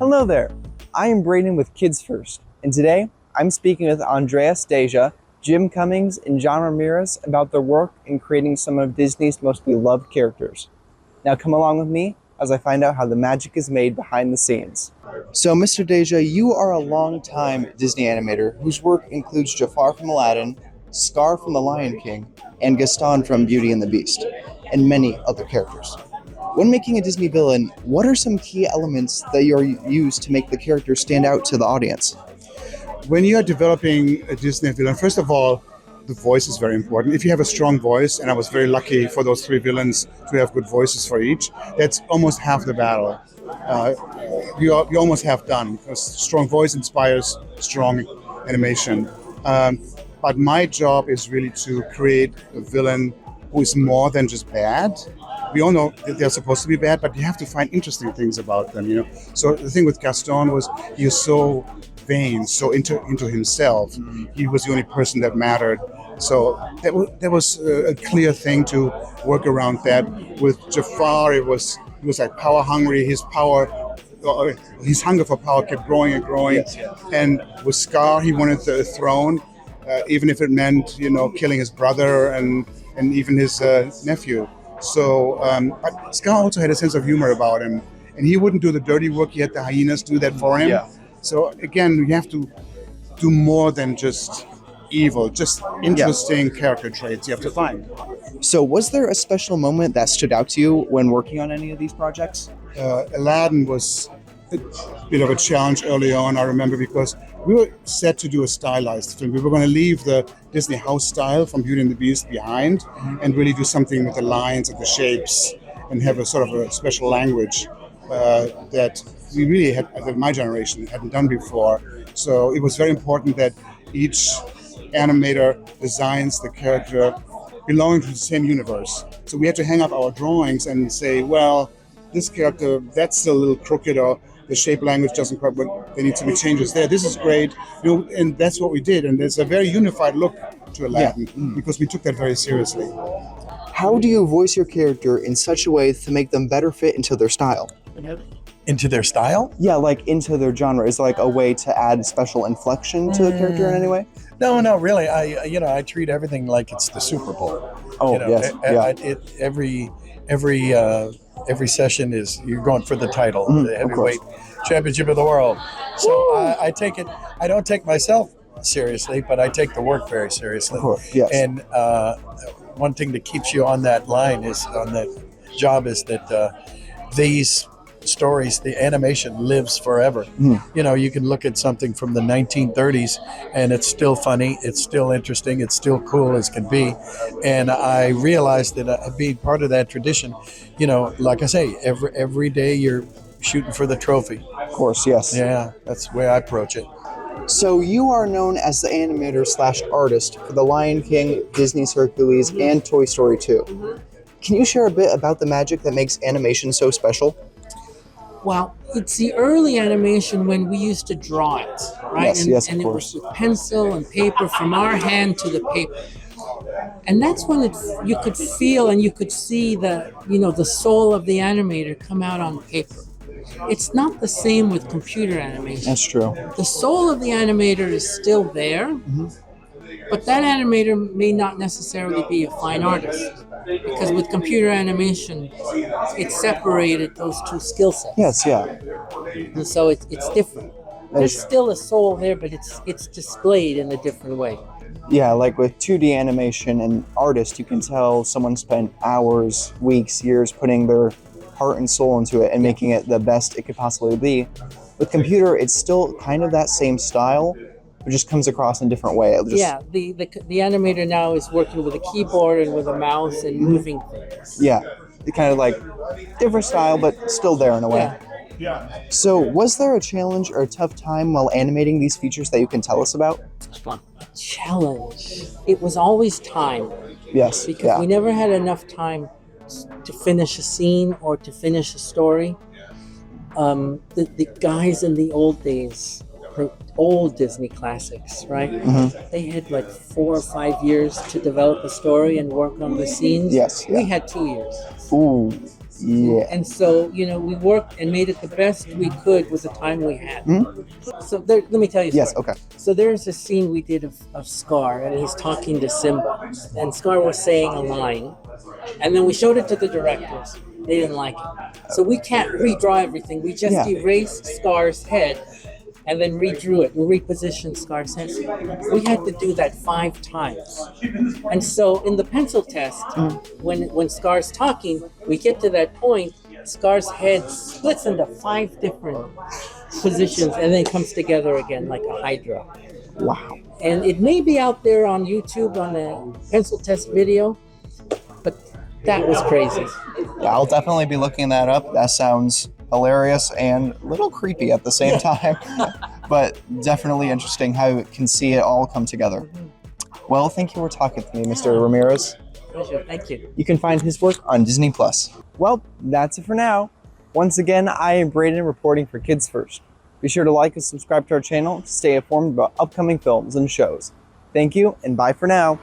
Hello there, I am Braedyn with Kids First, and today I'm speaking with Andreas Deja, Jim Cummings, and John Ramirez about their work in creating some of Disney's most beloved characters. Now come along with me as I find out how the magic is made behind the scenes. So Mr. Deja, you are a long-time Disney animator whose work includes Jafar from Aladdin, Scar from The Lion King, and Gaston from Beauty and the Beast, and many other characters. When making a Disney villain, what are some key elements that you use to make the character stand out to the audience? When you are developing a Disney villain, first of all, the voice is very important. If you have a strong voice, and I was very lucky for those three villains to have good voices for each, that's almost half the battle. You almost have done, because strong voice inspires strong animation. But my job is really to create a villain who is more than just bad. We all know that they're supposed to be bad, but you have to find interesting things about them, you know. So the thing with Gaston was he was so vain, so into himself. He was the only person that mattered. So that was a clear thing to work around that. With Jafar, he was like power hungry. His hunger for power kept growing and growing. Yes. And with Scar, he wanted the throne, even if it meant, killing his brother and even his nephew. So, but Scar also had a sense of humor about him, and he wouldn't do the dirty work. He had the hyenas do that for him. Yeah. So again, you have to do more than just evil, just interesting character traits you have to find. So was there a special moment that stood out to you when working on any of these projects? Aladdin was a bit of a challenge early on, I remember, because we were set to do a stylized film. We were going to leave the Disney house style from Beauty and the Beast behind and really do something with the lines and the shapes and have a sort of a special language that we really had, that my generation hadn't done before. So it was very important that each animator designs the character belonging to the same universe. So we had to hang up our drawings and say, well, this character, that's still a little crooked, or the shape language doesn't quite, but there need to be changes there. This is great, and that's what we did. And there's a very unified look to Aladdin because we took that very seriously. How do you voice your character in such a way to make them better fit into their style? Into their style? Yeah, like into their genre. Is like a way to add special inflection to the character in any way? No, really. I treat everything like it's the Super Bowl. Oh, yes. Every session is you're going for the title, the heavyweight championship of the world. So I take it. I don't take myself seriously, but I take the work very seriously. Of course, yes. And one thing that keeps you on that line is on that job is that these stories, the animation lives forever. You can look at something from the 1930s and it's still funny, it's still interesting, it's still cool as can be. And I realized that being part of that tradition, like I say, every day you're shooting for the trophy. Of course, yes. Yeah, that's the way I approach it. So you are known as the animator / artist for The Lion King, Disney's Hercules, and Toy Story 2. Can you share a bit about the magic that makes animation so special? Well, it's the early animation when we used to draw it, right? Yes, and of course. It was with pencil and paper from our hand to the paper. And that's when you could feel and you could see the soul of the animator come out on paper. It's not the same with computer animation. That's true. The soul of the animator is still there, but that animator may not necessarily be a fine artist. Because with computer animation, it separated those two skill sets. Yes, yeah. And so it's different. There's still a soul there, but it's displayed in a different way. Yeah, like with 2D animation and artists, you can tell someone spent hours, weeks, years putting their heart and soul into it and making it the best it could possibly be. With computer, it's still kind of that same style, it just comes across in a different way. The animator now is working with a keyboard and with a mouse and moving things. Yeah, kind of like different style, but still there in a way. Yeah. So was there a challenge or a tough time while animating these features that you can tell us about? Challenge. It was always time. Yes. Because we never had enough time to finish a scene or to finish a story. The guys in the old days, the old Disney classics, right? They had like 4 or 5 years to develop a story and work on the scenes. Yes. We had 2 years. Ooh. Yeah. And so, you know, we worked and made it the best we could with the time we had. So there, let me tell you. Yes, okay. So there's a scene we did of Scar, and he's talking to Simba, and Scar was saying a line, and then we showed it to the directors. They didn't like it, so we can't redraw everything. We just erased Scar's head, and then redrew it and repositioned Scar's head. We had to do that 5 times, and so in the pencil test, when Scar's talking, we get to that point. Scar's head splits into 5 different positions and then comes together again like a hydra. Wow. And it may be out there on YouTube on a pencil test video, but that was crazy. Yeah, I'll definitely be looking that up. That sounds hilarious and a little creepy at the same time, but definitely interesting how you can see it all come together. Well, thank you for talking to me, Mr. Ramirez. Pleasure. Thank you. You can find his work on Disney+. Well, that's it for now. Once again, I am Braedyn reporting for Kids First. Be sure to like and subscribe to our channel to stay informed about upcoming films and shows. Thank you, and bye for now.